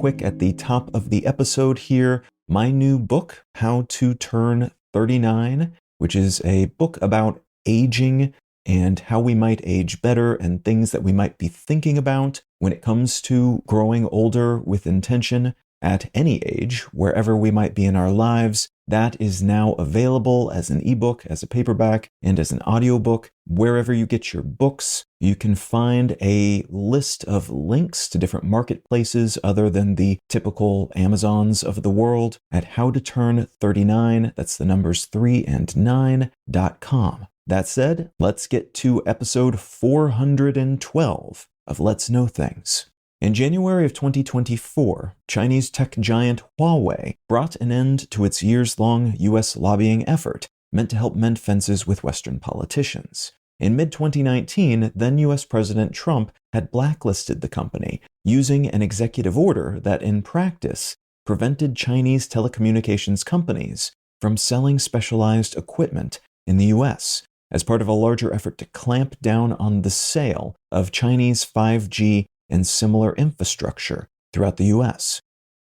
quick at the top of the episode here, my new book, How to Turn 39, which is a book about aging and how we might age better and things that we might be thinking about when it comes to growing older with intention at any age, wherever we might be in our lives. That is now available as an ebook, as a paperback, and as an audiobook. Wherever you get your books, you can find a list of links to different marketplaces other than the typical Amazons of the world at howtoturn39, that's the numbers 3 and 9.com. That said, let's get to episode 412 of Let's Know Things. In January of 2024, Chinese tech giant Huawei brought an end to its years-long U.S. lobbying effort meant to help mend fences with Western politicians. In mid-2019, then U.S. President Trump had blacklisted the company, using an executive order that in practice prevented Chinese telecommunications companies from selling specialized equipment in the U.S. as part of a larger effort to clamp down on the sale of Chinese 5G and similar infrastructure throughout the US.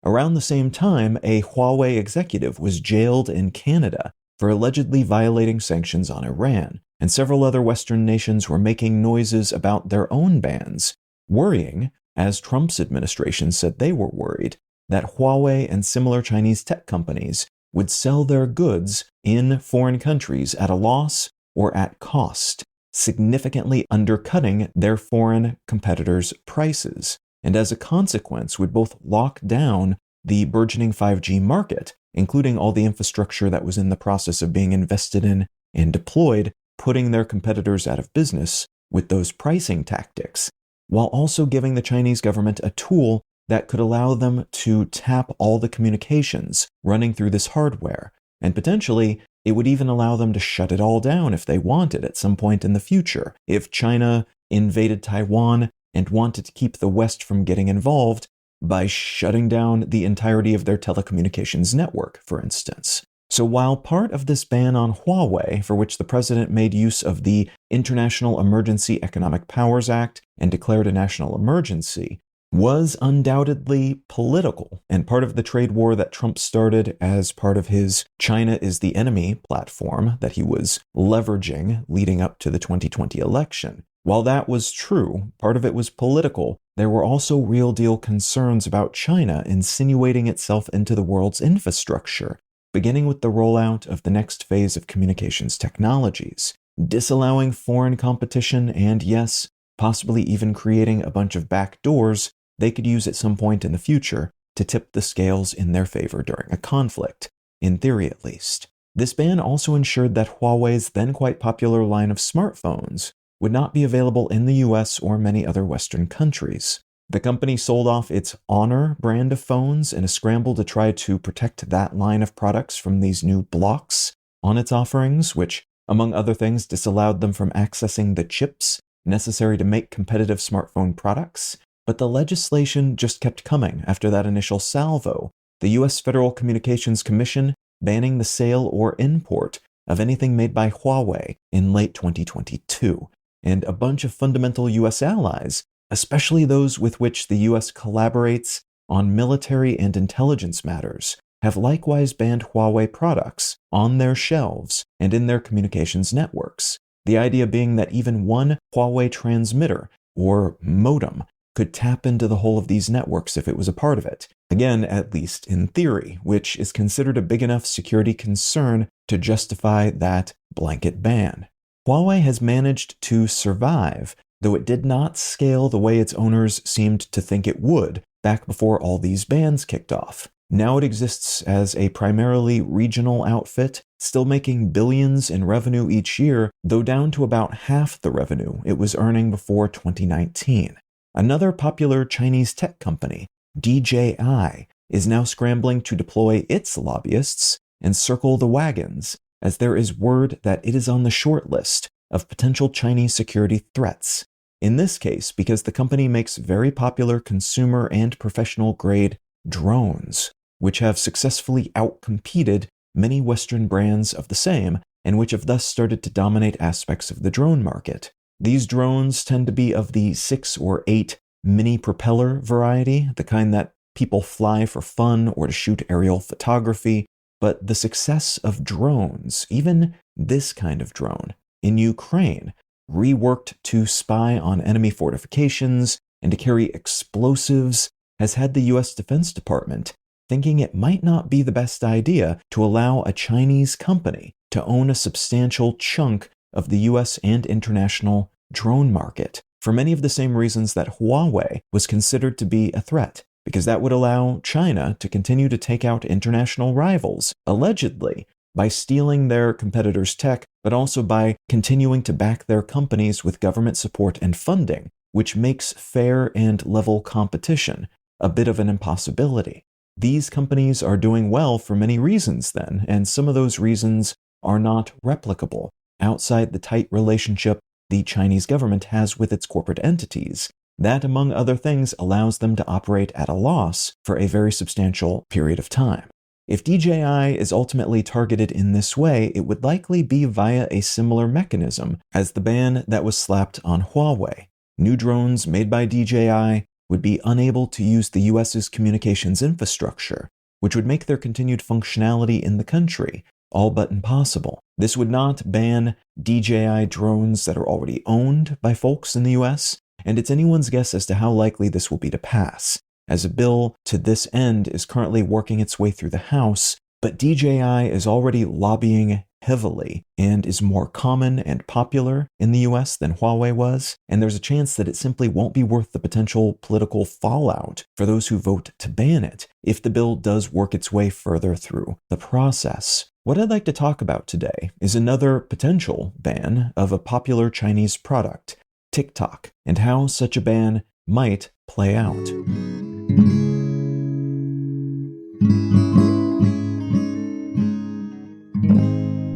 Around the same time, a Huawei executive was jailed in Canada for allegedly violating sanctions on Iran, and several other Western nations were making noises about their own bans, worrying, as Trump's administration said they were worried, that Huawei and similar Chinese tech companies would sell their goods in foreign countries at a loss or at cost, significantly undercutting their foreign competitors' prices, and as a consequence would both lock down the burgeoning 5G market, including all the infrastructure that was in the process of being invested in and deployed, putting their competitors out of business with those pricing tactics, while also giving the Chinese government a tool that could allow them to tap all the communications running through this hardware, and potentially it would even allow them to shut it all down if they wanted at some point in the future. If China invaded Taiwan and wanted to keep the West from getting involved by shutting down the entirety of their telecommunications network, for instance. So while part of this ban on Huawei, for which the president made use of the International Emergency Economic Powers Act and declared a national emergency, was undoubtedly political and part of the trade war that Trump started as part of his China is the enemy platform that he was leveraging leading up to the 2020 election. While that was true, part of it was political, there were also real-deal concerns about China insinuating itself into the world's infrastructure, beginning with the rollout of the next phase of communications technologies, disallowing foreign competition and, yes, possibly even creating a bunch of back doors they could use at some point in the future to tip the scales in their favor during a conflict, in theory at least. This ban also ensured that Huawei's then quite popular line of smartphones would not be available in the US or many other Western countries. The company sold off its Honor brand of phones in a scramble to try to protect that line of products from these new blocks on its offerings, which, among other things, disallowed them from accessing the chips necessary to make competitive smartphone products. But the legislation just kept coming after that initial salvo, the U.S. Federal Communications Commission banning the sale or import of anything made by Huawei in late 2022, and a bunch of fundamental U.S. allies, especially those with which the U.S. collaborates on military and intelligence matters, have likewise banned Huawei products on their shelves and in their communications networks. The idea being that even one Huawei transmitter, or modem, could tap into the whole of these networks if it was a part of it. Again, at least in theory, which is considered a big enough security concern to justify that blanket ban. Huawei has managed to survive, though it did not scale the way its owners seemed to think it would back before all these bans kicked off. Now it exists as a primarily regional outfit, still making billions in revenue each year, though down to about half the revenue it was earning before 2019. Another popular Chinese tech company, DJI, is now scrambling to deploy its lobbyists and circle the wagons, as there is word that it is on the short list of potential Chinese security threats. In this case, because the company makes very popular consumer and professional grade drones, which have successfully outcompeted many Western brands of the same, and which have thus started to dominate aspects of the drone market. These drones tend to be of the 6 or 8 mini propeller variety, the kind that people fly for fun or to shoot aerial photography, but the success of drones, even this kind of drone, in Ukraine, reworked to spy on enemy fortifications and to carry explosives, has had the US Defense Department thinking it might not be the best idea to allow a Chinese company to own a substantial chunk of the US and international drone market, for many of the same reasons that Huawei was considered to be a threat, because that would allow China to continue to take out international rivals, allegedly, by stealing their competitors' tech, but also by continuing to back their companies with government support and funding, which makes fair and level competition a bit of an impossibility. These companies are doing well for many reasons then, and some of those reasons are not replicable outside the tight relationship the Chinese government has with its corporate entities. That, among other things, allows them to operate at a loss for a very substantial period of time. If DJI is ultimately targeted in this way, it would likely be via a similar mechanism as the ban that was slapped on Huawei. New drones made by DJI would be unable to use the US's communications infrastructure, which would make their continued functionality in the country all but impossible. This would not ban DJI drones that are already owned by folks in the US, and it's anyone's guess as to how likely this will be to pass, as a bill to this end is currently working its way through the House, but DJI is already lobbying heavily and is more common and popular in the US than Huawei was, and there's a chance that it simply won't be worth the potential political fallout for those who vote to ban it if the bill does work its way further through the process. What I'd like to talk about today is another potential ban of a popular Chinese product, TikTok, and how such a ban might play out.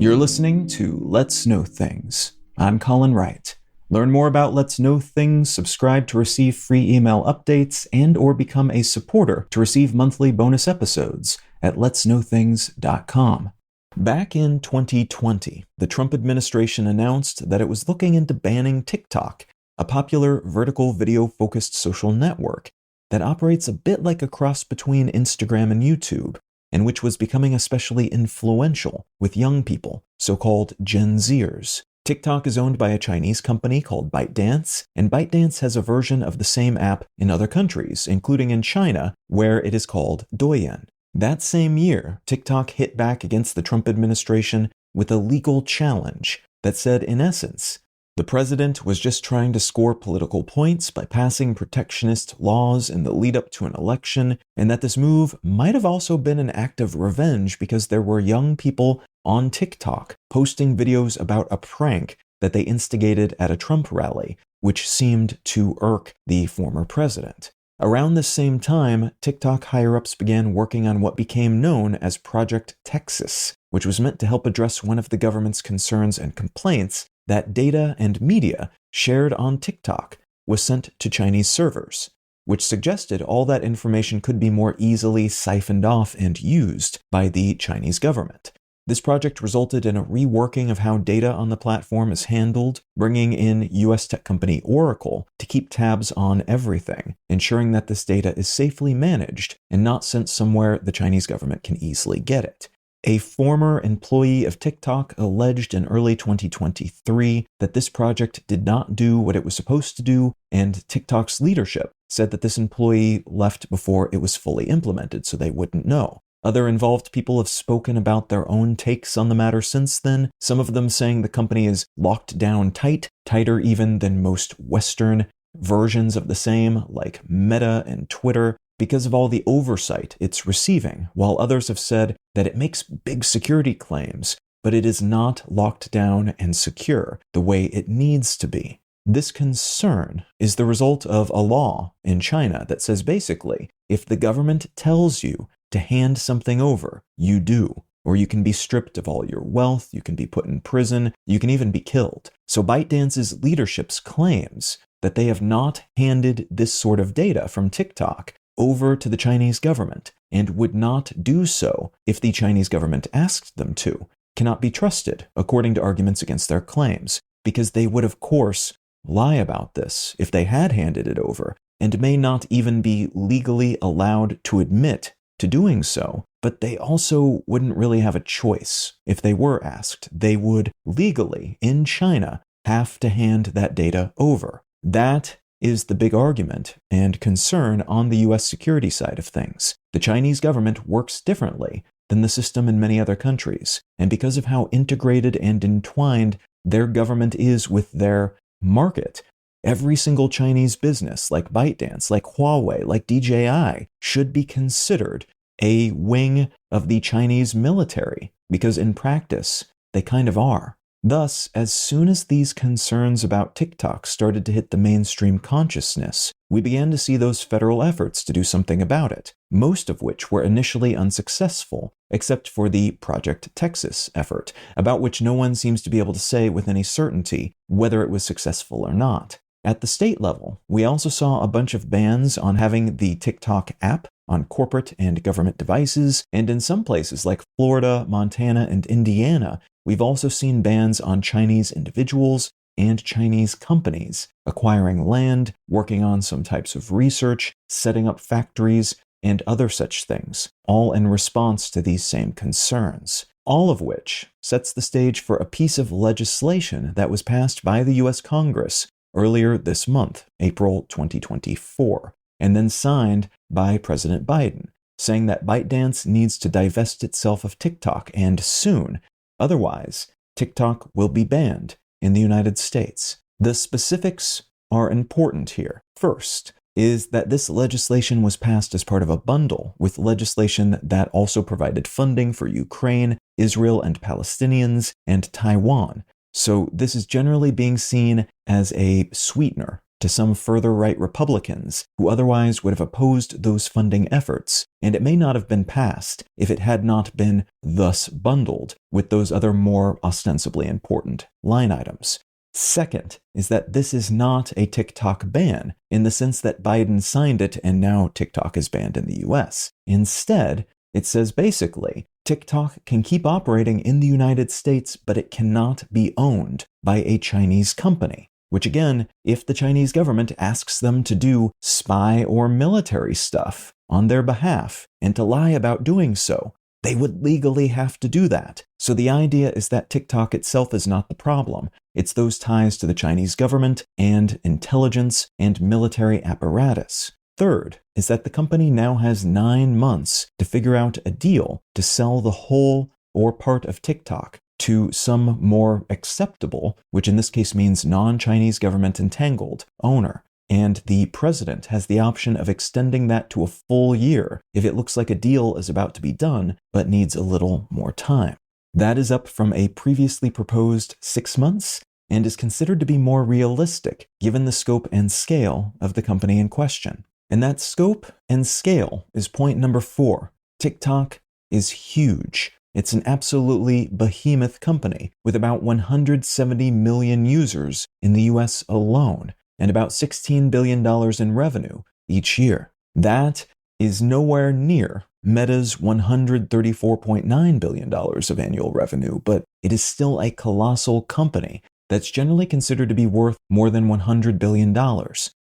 You're listening to Let's Know Things. I'm Colin Wright. Learn more about Let's Know Things, subscribe to receive free email updates, and or become a supporter to receive monthly bonus episodes at letsknowthings.com. Back in 2020, the Trump administration announced that it was looking into banning TikTok, a popular vertical video-focused social network that operates a bit like a cross between Instagram and YouTube, and which was becoming especially influential with young people, so-called Gen Zers. TikTok is owned by a Chinese company called ByteDance, and ByteDance has a version of the same app in other countries, including in China, where it is called Douyin. That same year, TikTok hit back against the Trump administration with a legal challenge that said, in essence, the president was just trying to score political points by passing protectionist laws in the lead-up to an election, and that this move might have also been an act of revenge because there were young people on TikTok posting videos about a prank that they instigated at a Trump rally, which seemed to irk the former president. Around this same time, TikTok higher-ups began working on what became known as Project Texas, which was meant to help address one of the government's concerns and complaints that data and media shared on TikTok was sent to Chinese servers, which suggested all that information could be more easily siphoned off and used by the Chinese government. This project resulted in a reworking of how data on the platform is handled, bringing in US tech company Oracle to keep tabs on everything, ensuring that this data is safely managed and not sent somewhere the Chinese government can easily get it. A former employee of TikTok alleged in early 2023 that this project did not do what it was supposed to do, and TikTok's leadership said that this employee left before it was fully implemented, so they wouldn't know. Other involved people have spoken about their own takes on the matter since then, some of them saying the company is locked down tight, tighter even than most Western versions of the same, like Meta and Twitter, because of all the oversight it's receiving, while others have said that it makes big security claims, but it is not locked down and secure the way it needs to be. This concern is the result of a law in China that says basically, if the government tells you to hand something over, you do. Or you can be stripped of all your wealth, you can be put in prison, you can even be killed. So ByteDance's leadership's claims that they have not handed this sort of data from TikTok over to the Chinese government and would not do so if the Chinese government asked them to cannot be trusted, according to arguments against their claims, because they would, of course, lie about this if they had handed it over, and may not even be legally allowed to admit to doing so, but they also wouldn't really have a choice. If they were asked, they would legally, in China, have to hand that data over. That is the big argument and concern on the US security side of things. The Chinese government works differently than the system in many other countries, and because of how integrated and entwined their government is with their market, every single Chinese business, like ByteDance, like Huawei, like DJI, should be considered a wing of the Chinese military, because in practice, they kind of are. Thus, as soon as these concerns about TikTok started to hit the mainstream consciousness, we began to see those federal efforts to do something about it, most of which were initially unsuccessful, except for the Project Texas effort, about which no one seems to be able to say with any certainty whether it was successful or not. At the state level, we also saw a bunch of bans on having the TikTok app on corporate and government devices, and in some places like Florida, Montana, and Indiana, we've also seen bans on Chinese individuals and Chinese companies acquiring land, working on some types of research, setting up factories, and other such things, all in response to these same concerns. All of which sets the stage for a piece of legislation that was passed by the US Congress earlier this month, April 2024, and then signed by President Biden, saying that ByteDance needs to divest itself of TikTok, and soon. Otherwise, TikTok will be banned in the United States. The specifics are important here. First is that this legislation was passed as part of a bundle with legislation that also provided funding for Ukraine, Israel and Palestinians, and Taiwan. So this is generally being seen as a sweetener to some further right Republicans who otherwise would have opposed those funding efforts, and it may not have been passed if it had not been thus bundled with those other more ostensibly important line items. Second is that this is not a TikTok ban in the sense that Biden signed it and now TikTok is banned in the US. Instead, it says basically, TikTok can keep operating in the United States, but it cannot be owned by a Chinese company. Which again, if the Chinese government asks them to do spy or military stuff on their behalf and to lie about doing so, they would legally have to do that. So the idea is that TikTok itself is not the problem. It's those ties to the Chinese government and intelligence and military apparatus. Third is that the company now has 9 months to figure out a deal to sell the whole or part of TikTok to some more acceptable, which in this case means non-Chinese government entangled, owner. And the president has the option of extending that to a full year if it looks like a deal is about to be done, but needs a little more time. That is up from a previously proposed 6 months and is considered to be more realistic given the scope and scale of the company in question. And that scope and scale is point number 4. TikTok is huge. It's an absolutely behemoth company with about 170 million users in the US alone and about $16 billion in revenue each year. That is nowhere near Meta's $134.9 billion of annual revenue, but it is still a colossal company that's generally considered to be worth more than $100 billion.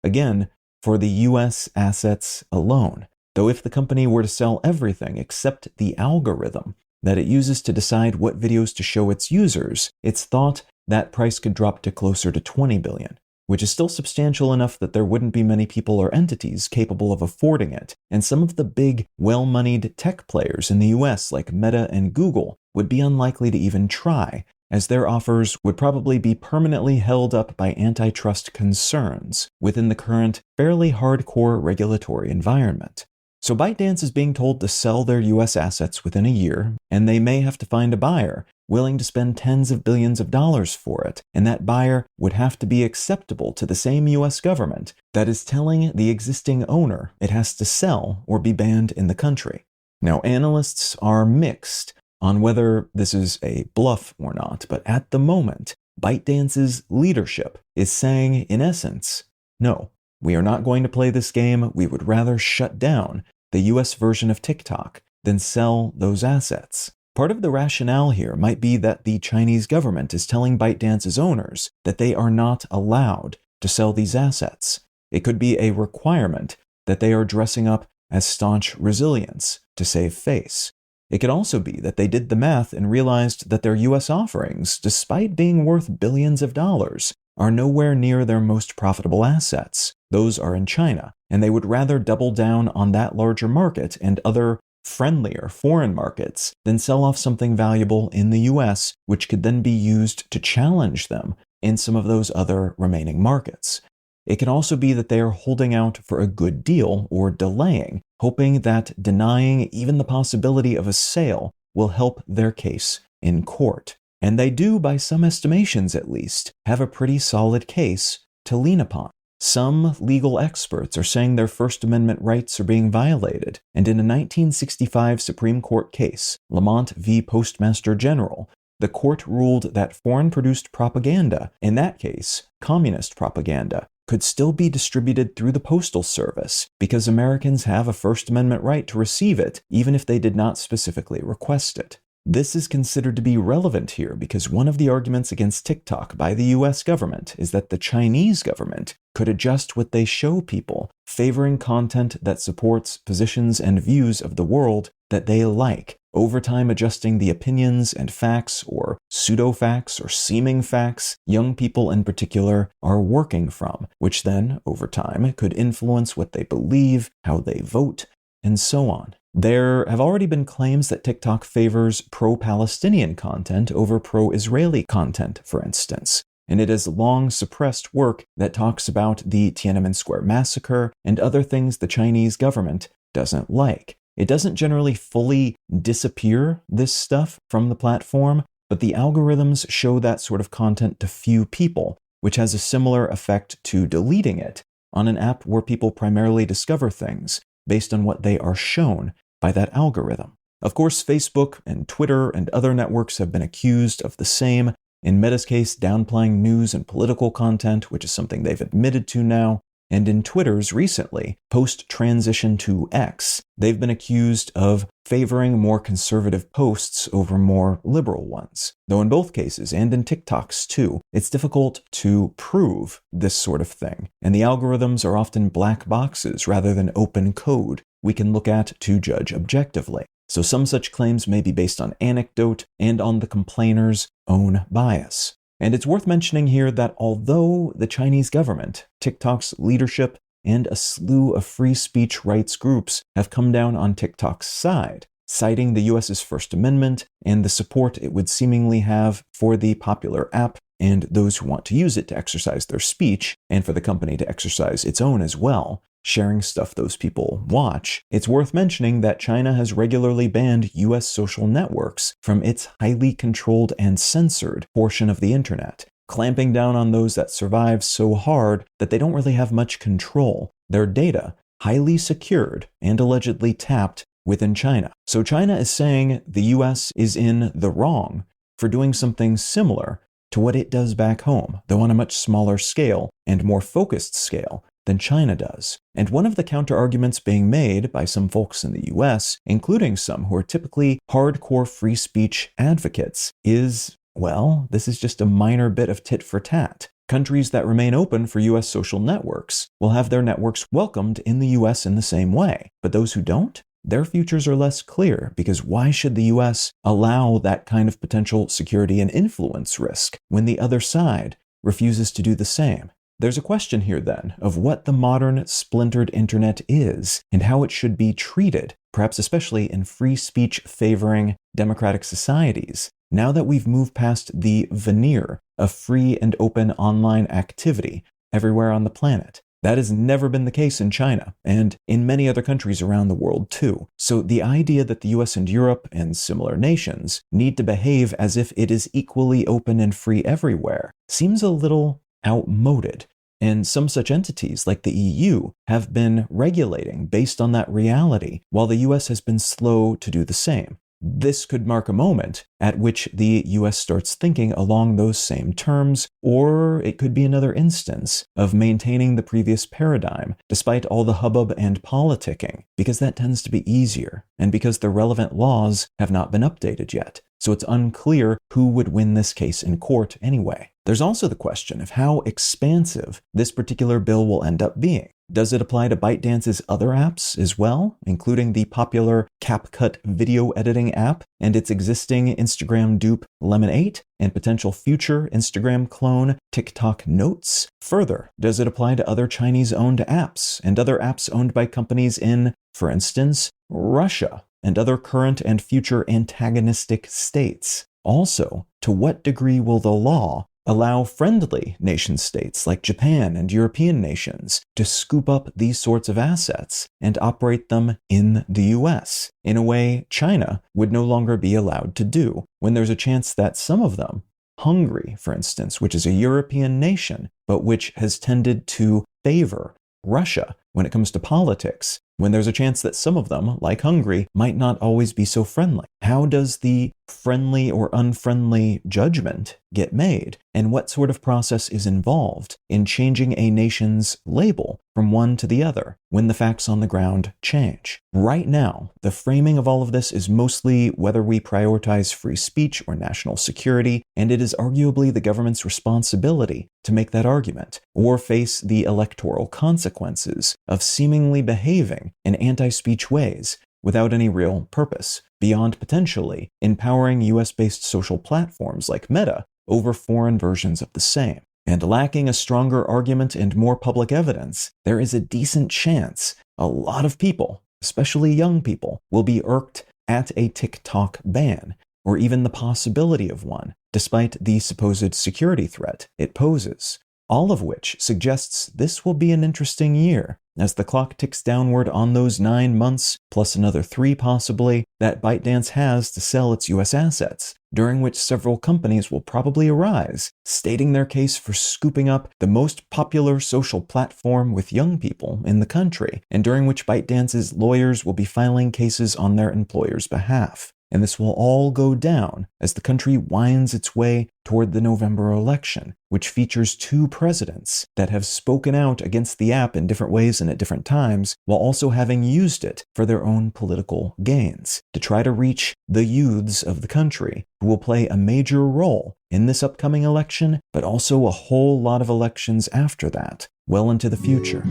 Again, for the US assets alone. Though if the company were to sell everything except the algorithm that it uses to decide what videos to show its users, it's thought that price could drop to closer to $20 billion, which is still substantial enough that there wouldn't be many people or entities capable of affording it, and some of the big, well-moneyed tech players in the US like Meta and Google would be unlikely to even try, as their offers would probably be permanently held up by antitrust concerns within the current, fairly hardcore regulatory environment. So ByteDance is being told to sell their US assets within a year, and they may have to find a buyer willing to spend tens of billions of dollars for it, and that buyer would have to be acceptable to the same US government that is telling the existing owner it has to sell or be banned in the country. Now, analysts are mixed on whether this is a bluff or not, but at the moment, ByteDance's leadership is saying, in essence, no, we are not going to play this game. We would rather shut down the US version of TikTok than sell those assets. Part of the rationale here might be that the Chinese government is telling ByteDance's owners that they are not allowed to sell these assets. It could be a requirement that they are dressing up as staunch resilience to save face. It could also be that they did the math and realized that their US offerings, despite being worth billions of dollars, are nowhere near their most profitable assets. Those are in China, and they would rather double down on that larger market and other friendlier foreign markets than sell off something valuable in the US, which could then be used to challenge them in some of those other remaining markets. It can also be that they are holding out for a good deal or delaying, hoping that denying even the possibility of a sale will help their case in court. And they do, by some estimations at least, have a pretty solid case to lean upon. Some legal experts are saying their First Amendment rights are being violated, and in a 1965 Supreme Court case, Lamont v. Postmaster General, the court ruled that foreign-produced propaganda, in that case, communist propaganda, could still be distributed through the Postal Service because Americans have a First Amendment right to receive it, even if they did not specifically request it. This is considered to be relevant here because one of the arguments against TikTok by the US government is that the Chinese government could adjust what they show people, favoring content that supports positions and views of the world that they like, over time adjusting the opinions and facts or pseudo-facts or seeming facts young people in particular are working from, which then, over time, could influence what they believe, how they vote, and so on. There have already been claims that TikTok favors pro-Palestinian content over pro-Israeli content, for instance, and it has long suppressed work that talks about the Tiananmen Square massacre and other things the Chinese government doesn't like. It doesn't generally fully disappear this stuff from the platform, but the algorithms show that sort of content to few people, which has a similar effect to deleting it on an app where people primarily discover things based on what they are shown by that algorithm. Of course, Facebook and Twitter and other networks have been accused of the same, in Meta's case downplaying news and political content, which is something they've admitted to now, and in Twitter's recently, post-transition to X, they've been accused of favoring more conservative posts over more liberal ones. Though in both cases, and in TikTok's too, it's difficult to prove this sort of thing, and the algorithms are often black boxes rather than open code we can look at to judge objectively. So some such claims may be based on anecdote and on the complainer's own bias. And it's worth mentioning here that although the Chinese government, TikTok's leadership, and a slew of free speech rights groups have come down on TikTok's side, citing the US's First Amendment and the support it would seemingly have for the popular app and those who want to use it to exercise their speech, and for the company to exercise its own as well, sharing stuff those people watch, it's worth mentioning that China has regularly banned US social networks from its highly controlled and censored portion of the internet, clamping down on those that survive so hard that they don't really have much control. Their data, highly secured and allegedly tapped within China. So China is saying the US is in the wrong for doing something similar to what it does back home, though on a much smaller scale and more focused scale than China does. And one of the counter-arguments being made by some folks in the US, including some who are typically hardcore free speech advocates, is, well, this is just a minor bit of tit for tat. Countries that remain open for US social networks will have their networks welcomed in the US in the same way. But those who don't, their futures are less clear, because why should the US allow that kind of potential security and influence risk when the other side refuses to do the same? There's a question here then of what the modern splintered internet is and how it should be treated, perhaps especially in free speech favoring democratic societies, now that we've moved past the veneer of free and open online activity everywhere on the planet. That has never been the case in China, and in many other countries around the world too. So the idea that the US and Europe and similar nations need to behave as if it is equally open and free everywhere seems a little outmoded. And some such entities, like the EU, have been regulating based on that reality, while the US has been slow to do the same. This could mark a moment at which the US starts thinking along those same terms, or it could be another instance of maintaining the previous paradigm, despite all the hubbub and politicking, because that tends to be easier, and because the relevant laws have not been updated yet. So it's unclear who would win this case in court anyway. There's also the question of how expansive this particular bill will end up being. Does it apply to ByteDance's other apps as well, including the popular CapCut video editing app and its existing Instagram dupe Lemon 8 and potential future Instagram clone TikTok Notes? Further, does it apply to other Chinese-owned apps and other apps owned by companies in, for instance, Russia and other current and future antagonistic states? Also, to what degree will the law allow friendly nation-states like Japan and European nations to scoop up these sorts of assets and operate them in the US in a way China would no longer be allowed to do, when there's a chance that some of them, Hungary, for instance, which is a European nation, but which has tended to favor Russia when it comes to politics, when there's a chance that some of them, like Hungary, might not always be so friendly. How does the friendly or unfriendly judgment get made? And what sort of process is involved in changing a nation's label from one to the other when the facts on the ground change? Right now, the framing of all of this is mostly whether we prioritize free speech or national security, and it is arguably the government's responsibility to make that argument, or face the electoral consequences of seemingly behaving in anti-speech ways without any real purpose, beyond potentially empowering US-based social platforms like Meta over foreign versions of the same. And lacking a stronger argument and more public evidence, there is a decent chance a lot of people, especially young people, will be irked at a TikTok ban, or even the possibility of one, despite the supposed security threat it poses. All of which suggests this will be an interesting year, as the clock ticks downward on those 9 months, plus another 3 possibly, that ByteDance has to sell its US assets, during which several companies will probably arise, stating their case for scooping up the most popular social platform with young people in the country, and during which ByteDance's lawyers will be filing cases on their employers' behalf. And this will all go down as the country winds its way toward the November election, which features 2 presidents that have spoken out against the app in different ways and at different times, while also having used it for their own political gains, to try to reach the youths of the country, who will play a major role in this upcoming election, but also a whole lot of elections after that, well into the future.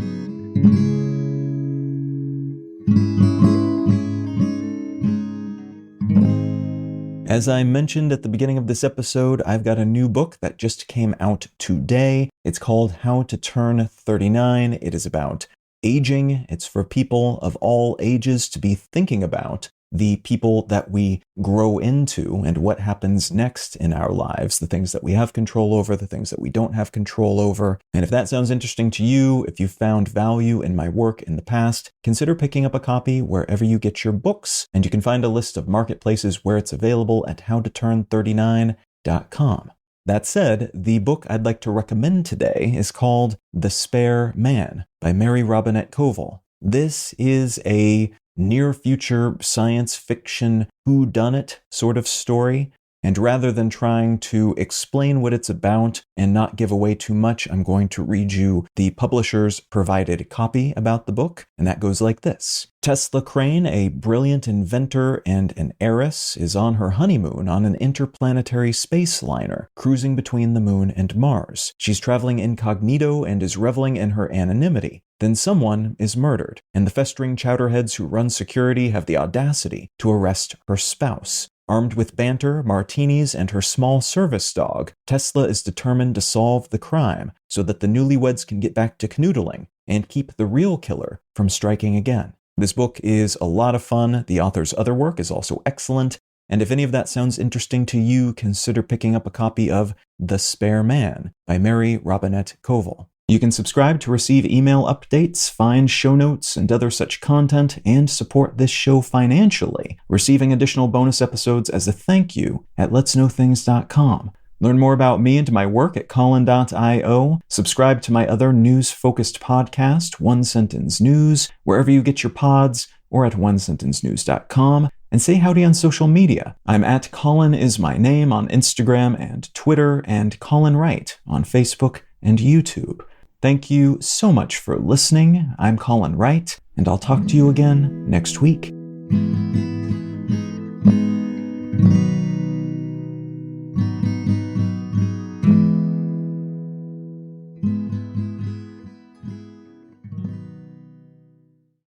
As I mentioned at the beginning of this episode, I've got a new book that just came out today. It's called How to Turn 39. It is about aging. It's for people of all ages to be thinking about the people that we grow into and what happens next in our lives, the things that we have control over, the things that we don't have control over. And if that sounds interesting to you, if you've found value in my work in the past, consider picking up a copy wherever you get your books, and you can find a list of marketplaces where it's available at howtoturn39.com. That said, the book I'd like to recommend today is called The Spare Man by Mary Robinette Kowal. This is a near-future science fiction whodunit sort of story, and rather than trying to explain what it's about and not give away too much, I'm going to read you the publisher's provided copy about the book, and that goes like this. Tesla Crane, a brilliant inventor and an heiress, is on her honeymoon on an interplanetary space liner, cruising between the moon and Mars. She's traveling incognito and is reveling in her anonymity. Then someone is murdered, and the festering chowderheads who run security have the audacity to arrest her spouse. Armed with banter, martinis, and her small service dog, Tesla is determined to solve the crime so that the newlyweds can get back to canoodling and keep the real killer from striking again. This book is a lot of fun. The author's other work is also excellent. And if any of that sounds interesting to you, consider picking up a copy of The Spare Man by Mary Robinette Kowal. You can subscribe to receive email updates, find show notes, and other such content, and support this show financially, receiving additional bonus episodes as a thank you at letsknowthings.com. Learn more about me and my work at Colin.io. Subscribe to my other news-focused podcast, One Sentence News, wherever you get your pods, or at onesentencenews.com. And say howdy on social media. I'm at Colin is my name on Instagram and Twitter, and Colin Wright on Facebook and YouTube. Thank you so much for listening. I'm Colin Wright, and I'll talk to you again next week.